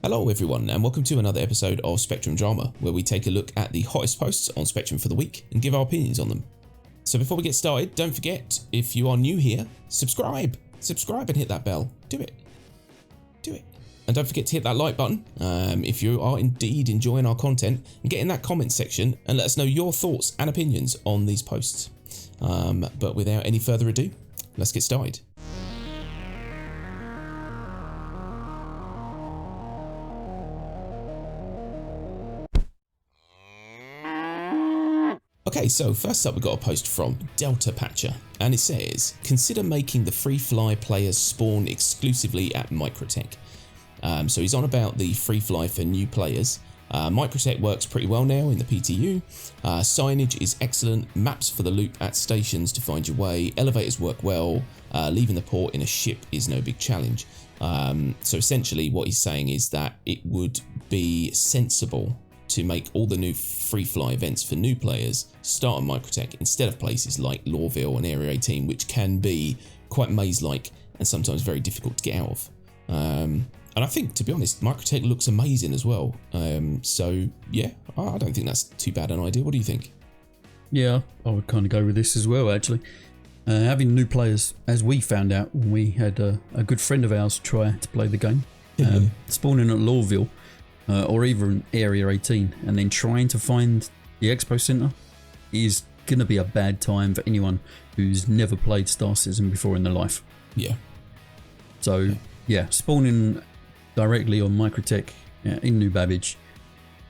Hello everyone and welcome to another episode of Spectrum Drama, where we take a look at the hottest posts on Spectrum for the week and give our opinions on them. So before we get started, don't forget, if you are new here, subscribe and hit that bell. Do it. And don't forget to hit that like button if you are indeed enjoying our content, and get in that comment section and let us know your thoughts and opinions on these posts. But without any further ado, let's get started. Okay, so first up we've got a post from Delta Patcher, and it says, consider making the free fly players spawn exclusively at MicroTech. So he's on about the free fly for new players. MicroTech works pretty well now in the PTU. Signage is excellent, maps for the loop at stations to find your way, elevators work well, leaving the port in a ship is no big challenge. So essentially what he's saying is that it would be sensible to make all the new free fly events for new players start on MicroTech instead of places like Lorville and Area 18, which can be quite maze-like and sometimes very difficult to get out of. And I think, to be honest, MicroTech looks amazing as well. So yeah, I don't think that's too bad an idea. What do you think? Yeah, I would kind of go with this as well, actually. Having new players, as we found out when we had a good friend of ours try to play the game, spawning at Lorville, or even Area 18, and then trying to find the Expo Centre is going to be a bad time for anyone who's never played Star Citizen before in their life. Yeah. So, yeah, spawning directly on MicroTech in New Babbage,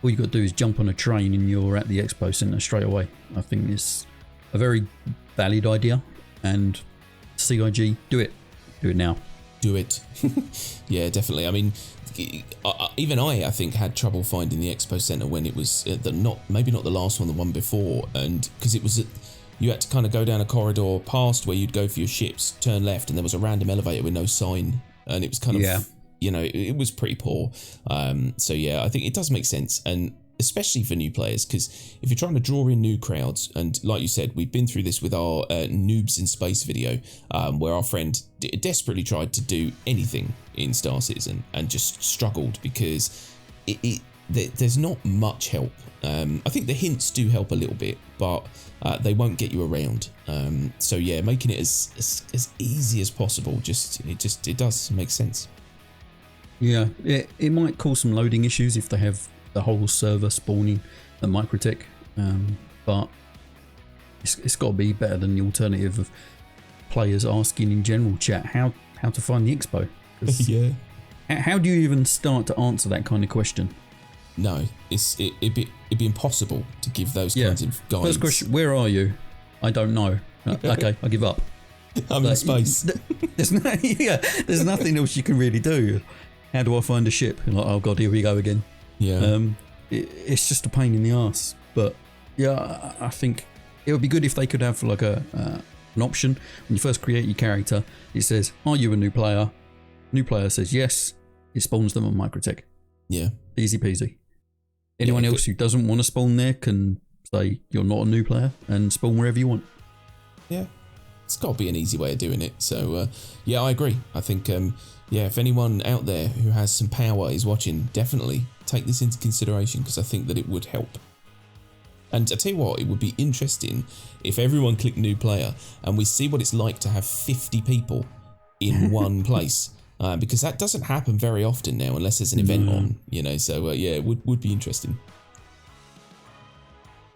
all you got to do is jump on a train and you're at the Expo Centre straight away. I think it's a very valid idea, and CIG, do it. Do it now. Do it. Yeah, definitely. I mean, even I think had trouble finding the Expo Centre when it was maybe not the last one, the one before, and because it was you had to kind of go down a corridor past where you'd go for your ships, turn left, and there was a random elevator with no sign, and it was kind of it was pretty poor. So yeah, I think it does make sense, and especially for new players, because if you're trying to draw in new crowds, and like you said, we've been through this with our Noobs in Space video, where our friend desperately tried to do anything in Star Citizen and just struggled because there's not much help. I think the hints do help a little bit, but they won't get you around. So yeah, making it as easy as possible, it does make sense. Yeah, it might cause some loading issues if they have the whole server spawning at MicroTech, but it's got to be better than the alternative of players asking in general chat how to find the expo. Yeah. How do you even start to answer that kind of question? No, it'd be impossible to give those kinds of guides. First question: where are you? I don't know. Okay, I give up. I'm in space. There's nothing else you can really do. How do I find a ship? Like, oh god, here we go again. Yeah. It's just a pain in the ass. But yeah, I think it would be good if they could have like an option when you first create your character. It says, "Are you a new player?" New player says yes. It spawns them on MicroTech. Yeah. Easy peasy. Anyone else who doesn't want to spawn there can say you're not a new player and spawn wherever you want. Yeah. It's got to be an easy way of doing it. So yeah, I agree. I think if anyone out there who has some power is watching, definitely take this into consideration, because I think that it would help. And I tell you what, it would be interesting if everyone clicked new player and we see what it's like to have 50 people in one place, because that doesn't happen very often now unless there's an event on, so yeah, it would be interesting.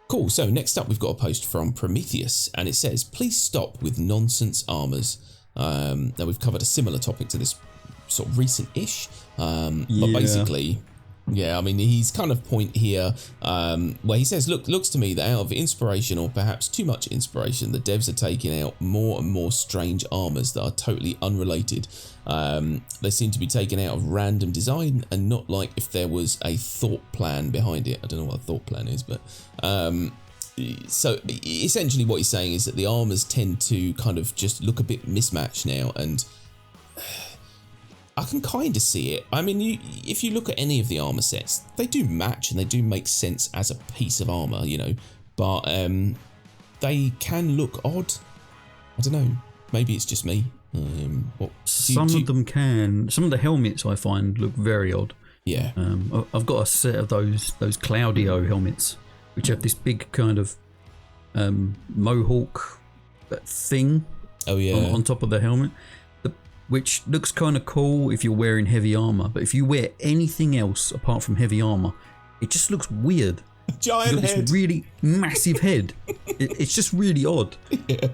Cool, so next up we've got a post from Prometheus, and it says, please stop with nonsense armours. Now we've covered a similar topic to this sort of recent-ish, but basically, yeah, I mean, he's kind of point here where he says, looks to me that out of inspiration, or perhaps too much inspiration, the devs are taking out more and more strange armours that are totally unrelated. They seem to be taken out of random design and not like if there was a thought plan behind it. I don't know what a thought plan is, but so essentially what he's saying is that the armours tend to kind of just look a bit mismatched now, and I can kind of see it. I mean, if you look at any of the armour sets, they do match and they do make sense as a piece of armour, but they can look odd. I don't know. Maybe it's just me. Some of them can. Some of the helmets I find look very odd. Yeah. I've got a set of those Claudio helmets, which have this big kind of mohawk thing on top of the helmet, which looks kind of cool if you're wearing heavy armor. But if you wear anything else apart from heavy armor, it just looks weird. Giant head. This really massive head. It's just really odd. Yeah.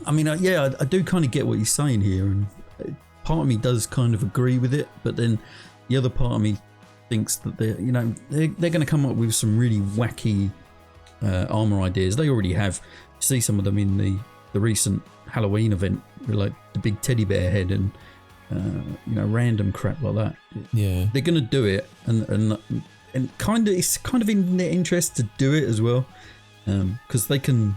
I do kind of get what you're saying here, and part of me does kind of agree with it, but then the other part of me thinks that they're going to come up with some really wacky armor ideas. They already have. You see some of them in the recent Halloween event with like the big teddy bear head and random crap like that. Yeah, they're going to do it, and it's kind of in their interest to do it as well, because they can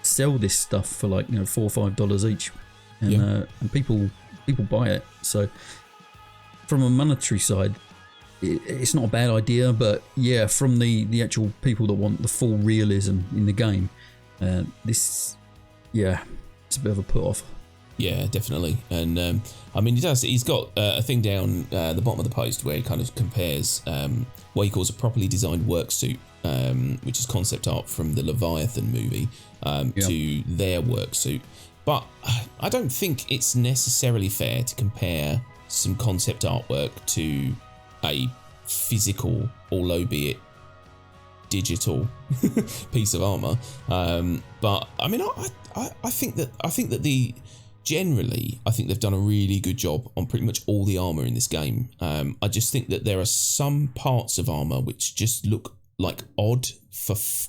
sell this stuff for like $4 or $5 each, and people buy it. So from a monetary side, it's not a bad idea, but yeah, from the actual people that want the full realism in the game, it's a bit of a put off. Yeah, definitely. And he's got a thing down the bottom of the post where he kind of compares what he calls a properly designed work suit, which is concept art from the Leviathan movie, to their work suit. But I don't think it's necessarily fair to compare some concept artwork to a physical, albeit digital piece of armor. But I mean, I think that generally, I think they've done a really good job on pretty much all the armour in this game. I just think that there are some parts of armour which just look like odd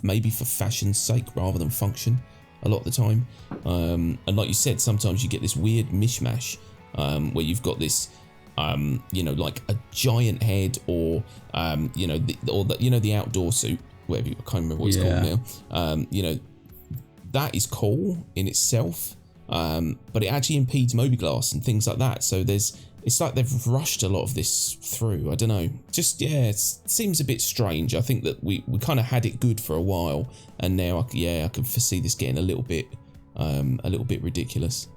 maybe for fashion's sake rather than function a lot of the time. And like you said, sometimes you get this weird mishmash where you've got this, like a giant head or, the outdoor suit, whatever, I can't remember what it's called now. That is cool in itself. But it actually impedes mobiGlas and things like that. So it's like they've rushed a lot of this through. I don't know. Just, it seems a bit strange. I think that we kind of had it good for a while, and now I can foresee this getting a little bit ridiculous.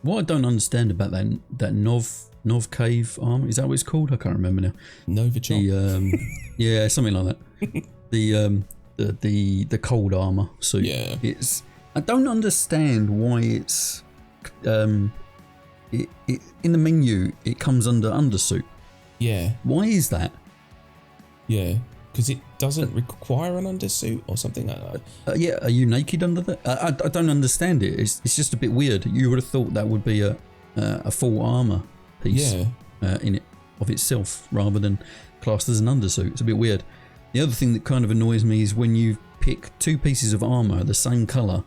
What I don't understand about that Nov Cave armor, is that what it's called? I can't remember now. Nova Chop. Something like that. The cold armor suit. Yeah. I don't understand why it's in the menu it comes under undersuit. Yeah. Why is that? Yeah, because it doesn't require an undersuit or something like that. Are you naked under that? I don't understand it. It's just a bit weird. You would have thought that would be a full armor piece in it of itself rather than classed as an undersuit. It's a bit weird. The other thing that kind of annoys me is when you pick two pieces of armor the same color,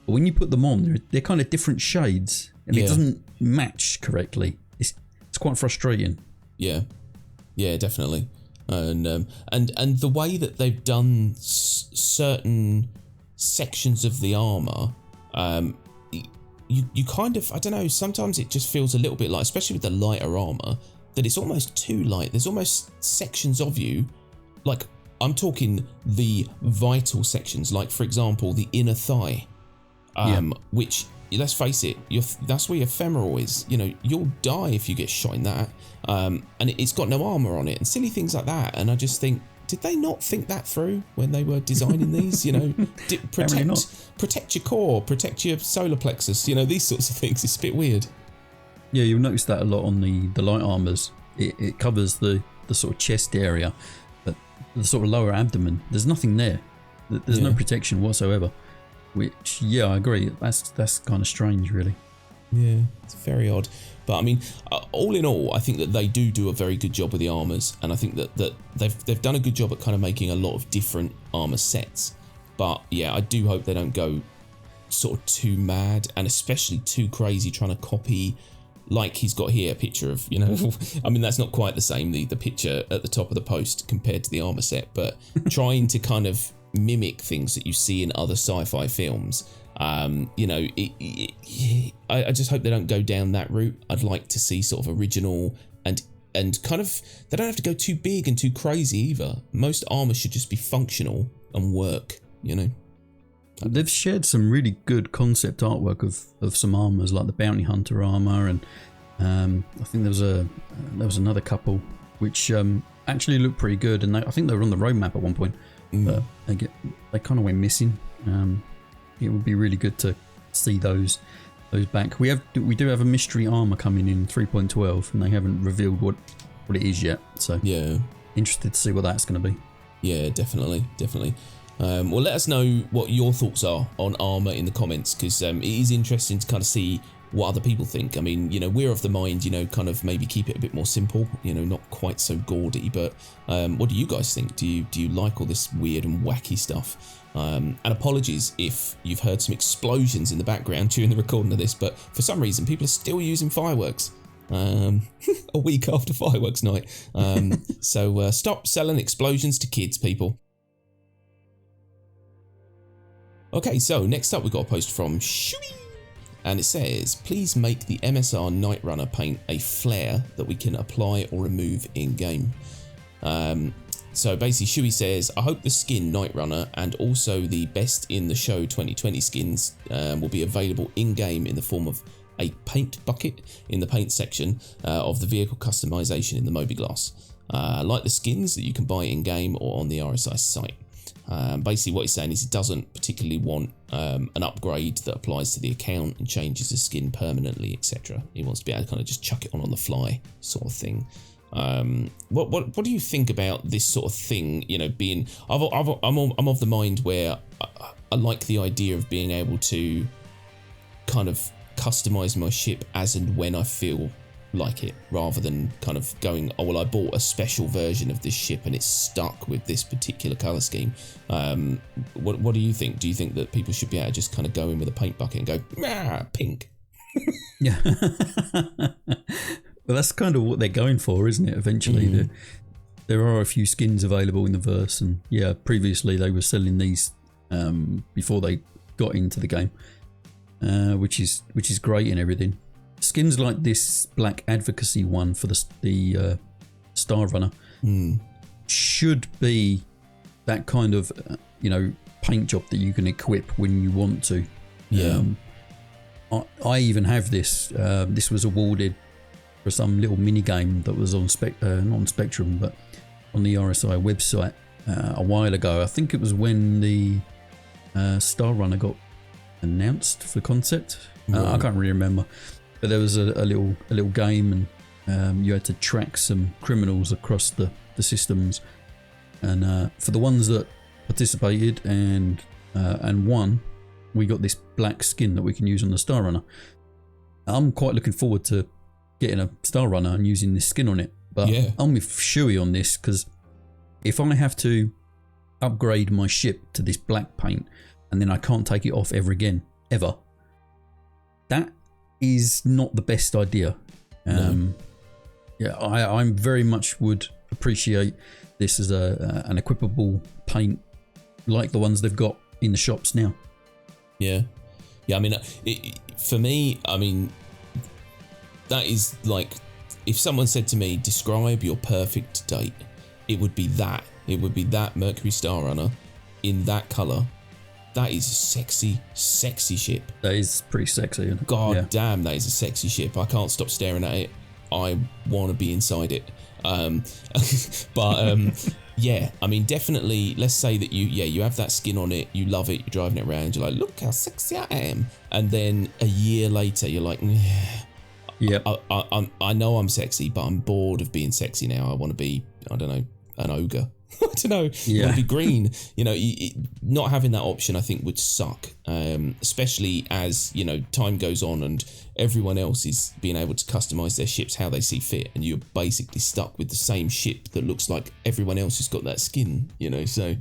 but when you put them on, they're kind of different shades, and it doesn't match correctly. It's quite frustrating. Yeah, definitely. And the way that they've done certain sections of the armor, you kind of, I don't know. Sometimes it just feels a little bit like, especially with the lighter armor, that it's almost too light. There's almost sections of you, like I'm talking the vital sections, like for example the inner thigh. Which, let's face it, that's where your femoral is. You'll die if you get shot in that. And it's got no armor on it and silly things like that. And I just think, did they not think that through when they were designing these? Protect your core, protect your solar plexus. These sorts of things. It's a bit weird. Yeah, you'll notice that a lot on the light armors. It covers the sort of chest area, but the sort of lower abdomen, there's nothing there. There's no protection whatsoever. Which, I agree. That's kind of strange, really. Yeah, it's very odd. But I mean, all in all, I think that they do a very good job with the armors, and I think that they've done a good job at kind of making a lot of different armor sets. But I do hope they don't go sort of too mad, and especially too crazy trying to copy, like he's got here a picture of, I mean, that's not quite the same, the picture at the top of the post compared to the armor set, but trying to kind of mimic things that you see in other sci-fi films. I just hope they don't go down that route. I'd like to see sort of original and kind of, they don't have to go too big and too crazy either. Most armor should just be functional and work. They've shared some really good concept artwork of some armors, like the bounty hunter armor, and I think there was another couple. which actually looked pretty good, and I think they were on the roadmap at one point, but they kind of went missing. It would be really good to see those back. We do have a mystery armor coming in 3.12, and they haven't revealed what it is yet. So yeah, interested to see what that's going to be. Yeah, definitely. Well, let us know what your thoughts are on armor in the comments, because it is interesting to kind of see what other people think. I mean, we're of the mind, kind of maybe keep it a bit more simple, not quite so gaudy. But what do you guys think? Do you like all this weird and wacky stuff? And apologies if you've heard some explosions in the background during the recording of this, but for some reason people are still using fireworks a week after fireworks night. So stop selling explosions to kids, people. Okay, so next up we've got a post from Shui, and it says, please make the MSR NightRunner paint a flare that we can apply or remove in game. So basically Shui says, I hope the skin NightRunner and also the best in the show 2020 skins will be available in game in the form of a paint bucket in the paint section of the vehicle customization in the Mobiglass, like the skins that you can buy in game or on the RSI site. Basically what he's saying is he doesn't particularly want an upgrade that applies to the account and changes the skin permanently, etc. He wants to be able to kind of just chuck it on the fly sort of thing. What do you think about this sort of thing? Being I'm of the mind where I like the idea of being able to kind of customize my ship as and when I feel like it, rather than kind of going, oh well, I bought a special version of this ship and it's stuck with this particular color scheme. What do you think? Do you think that people should be able to just kind of go in with a paint bucket and go, pink? Yeah. Well, that's kind of what they're going for, isn't it? Eventually, there are a few skins available in the verse, and yeah, previously they were selling these before they got into the game, which is great and everything. Skins like this Black Advocacy one for the Star Runner should be that kind of paint job that you can equip when you want to. Yeah. I even have this. This was awarded for some little mini game that was on not on Spectrum, but on the RSI website a while ago. I think it was when the Star Runner got announced for concept. I can't really remember, but there was a little game, and you had to track some criminals across the systems. And for the ones that participated and won, we got this black skin that we can use on the Star Runner. I'm quite looking forward to getting a Star Runner and using this skin on it. But yeah, I'm with Shui on this, because if I have to upgrade my ship to this black paint and then I can't take it off ever again, that is not the best idea. No. Yeah, I very much would appreciate this as an equipable paint like the ones they've got in the shops now. Yeah. I mean, for me, I mean, that is like, if someone said to me, describe your perfect date, it would be that. It would be that Mercury Star Runner in that colour. That is a sexy, sexy ship. That is pretty sexy. Isn't it? God damn, that is a sexy ship. I can't stop staring at it. I want to be inside it. Yeah, I mean, definitely, let's say that you have that skin on it, you love it, you're driving it around, you're like, look how sexy I am. And then a year later, you're like, yeah, I know I'm sexy, but I'm bored of being sexy now. I want to be, I don't know, an ogre. I don't know. Yeah. I want to be green. Not having that option, I think, would suck. Especially as, time goes on and everyone else is being able to customize their ships how they see fit, and you're basically stuck with the same ship that looks like everyone else who's got that skin. So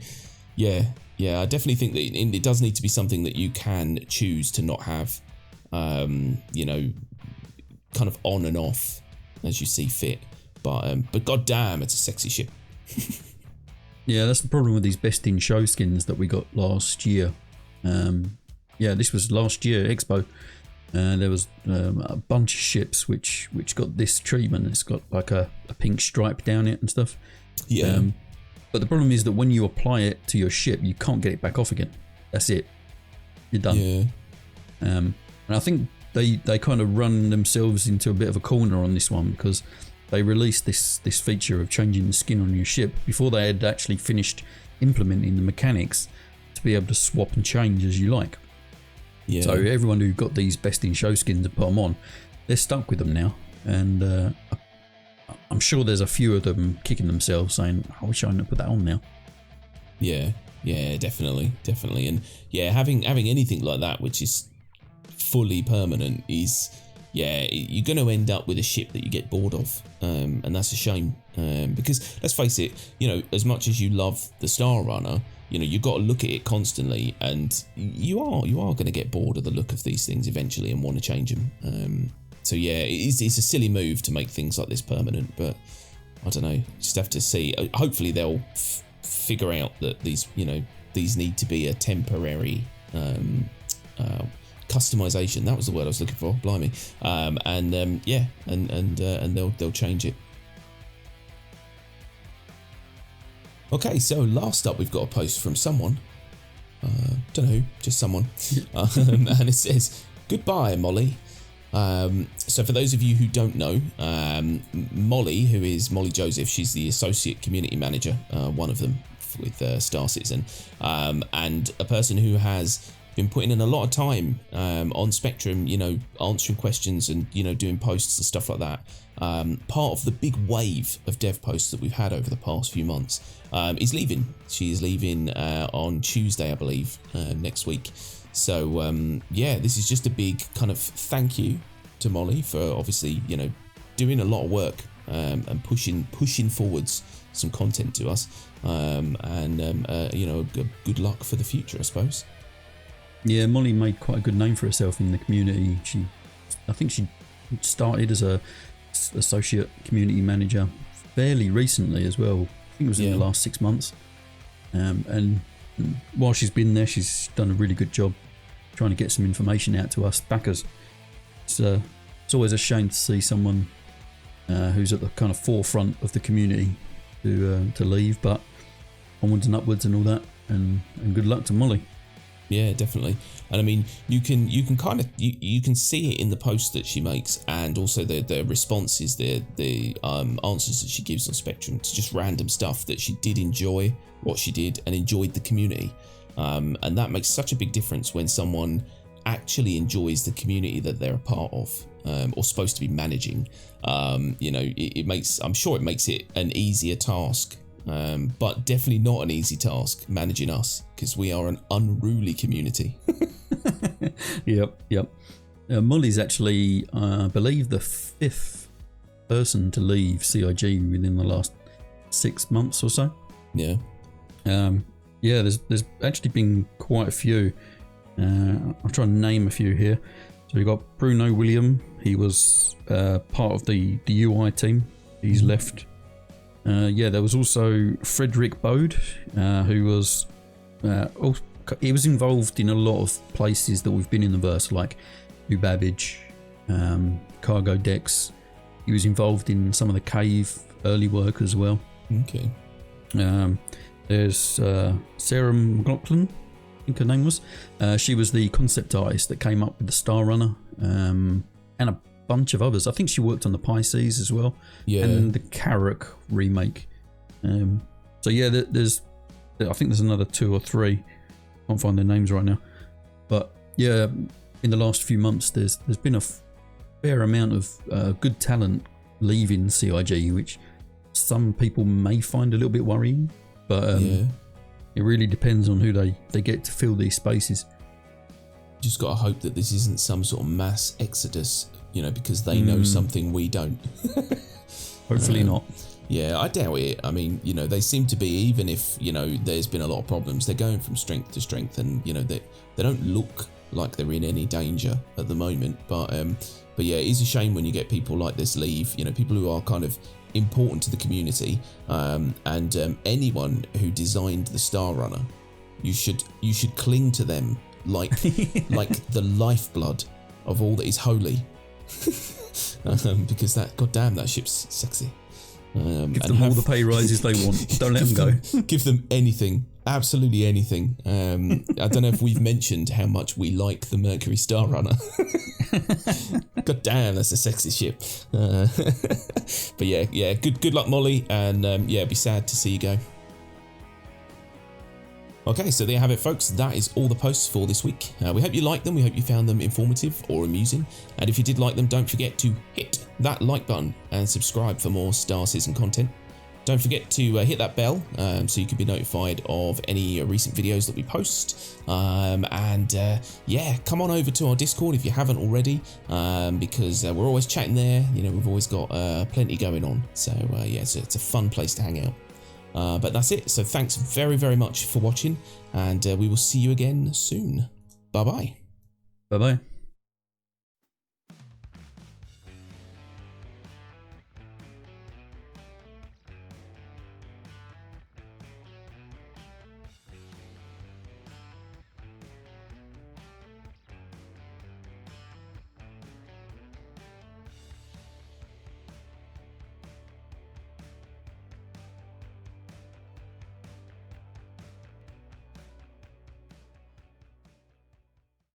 yeah, I definitely think that it does need to be something that you can choose to not have. Kind of on and off as you see fit, but goddamn, it's a sexy ship. Yeah, that's the problem with these best in show skins that we got last year. This was last year Expo, and there was a bunch of ships which got this treatment. It's got like a pink stripe down it and stuff. Yeah. But the problem is that when you apply it to your ship, you can't get it back off again. That's it. You're done. Yeah. And I think they kind of run themselves into a bit of a corner on this one, because they released this feature of changing the skin on your ship before they had actually finished implementing the mechanics to be able to swap and change as you like. Yeah. So everyone who got these best in show skins and put them on, they're stuck with them now. And I'm sure there's a few of them kicking themselves saying, I wish I hadn't put that on now. Yeah, definitely. And yeah, having anything like that, which is fully permanent, is, you're going to end up with a ship that you get bored of. And that's a shame. Because let's face it, as much as you love the Star Runner, you've got to look at it constantly, and you are going to get bored of the look of these things eventually and want to change them. So yeah, it's a silly move to make things like this permanent, but I don't know. Just have to see. Hopefully they'll figure out that these need to be a temporary customization. That was the word I was looking for. Blimey. And they'll change it. Okay, so last up we've got a post from someone. Don't know who, just someone. And it says, "Goodbye, Molly." So for those of you who don't know, Molly, who is Molly Joseph, she's the Associate Community Manager, one of them with Star Citizen, and a person who has been putting in a lot of time on Spectrum, answering questions and, doing posts and stuff like that. Part of the big wave of dev posts that we've had over the past few months is leaving. She is leaving on Tuesday, I believe, next week. So, this is just a big kind of thank you to Molly for obviously, doing a lot of work and pushing forwards some content to us. Good luck for the future, I suppose. Yeah, Molly made quite a good name for herself in the community. I think she started as a associate community manager fairly recently as well. I think it was in the last 6 months. And while she's been there, she's done a really good job trying to get some information out to us backers. It's always a shame to see someone who's at the kind of forefront of the community to leave, but onwards and upwards and all that, and good luck to Molly. Yeah, definitely. And I mean, you can kind of you can see it in the posts that she makes, and also the responses, the answers that she gives on Spectrum to just random stuff, that she did enjoy what she did and enjoyed the community. And that makes such a big difference when someone actually enjoys the community that they're a part of, or supposed to be managing. I'm sure it makes it an easier task. But definitely not an easy task managing us, because we are an unruly community. Yep. Molly's actually, I believe, the 5th person to leave CIG within the last 6 months or so. Yeah. There's actually been quite a few. I'll try and name a few here. So we got Bruno William. He was part of the UI team. He's left. There was also Frederick Bode, who was he was involved in a lot of places that we've been in the verse, like New Babbage, Cargo Decks. He was involved in some of the Cave early work as well. Okay. There's Sarah Glocklin, I think her name was. She was the concept artist that came up with the Star Runner, and a bunch of others. I think she worked on the Pisces as well, and the Carrack remake. There's I think there's another 2 or 3. Can't find their names right now, but yeah, in the last few months there's been a fair amount of good talent leaving CIG, which some people may find a little bit worrying, but it really depends on who they get to fill these spaces. Just got to hope that this isn't some sort of mass exodus, because they know something we don't. Hopefully not. Yeah, I doubt it. I mean, they seem to be, even if, there's been a lot of problems, they're going from strength to strength, and, they don't look like they're in any danger at the moment. But yeah, it is a shame when you get people like this leave, people who are kind of important to the community, and anyone who designed the Star Runner, you should cling to them like the lifeblood of all that is holy. Because that ship's sexy. Give them all the pay rises they want. Don't let them go. Give them anything Absolutely anything. I don't know if we've mentioned how much we like the Mercury Star Runner. God damn, that's a sexy ship. But yeah, good luck, Molly, and yeah, be sad to see you go. Okay, so there you have it, folks. That is all the posts for this week. We hope you liked them. We hope you found them informative or amusing. And if you did like them, don't forget to hit that like button and subscribe for more Star Citizen content. Don't forget to hit that bell so you can be notified of any recent videos that we post. Yeah, come on over to our Discord if you haven't already, because we're always chatting there. You know, we've always got plenty going on. So yeah, it's a fun place to hang out. But that's it. So thanks very, very much for watching, and we will see you again soon. Bye-bye. Bye-bye.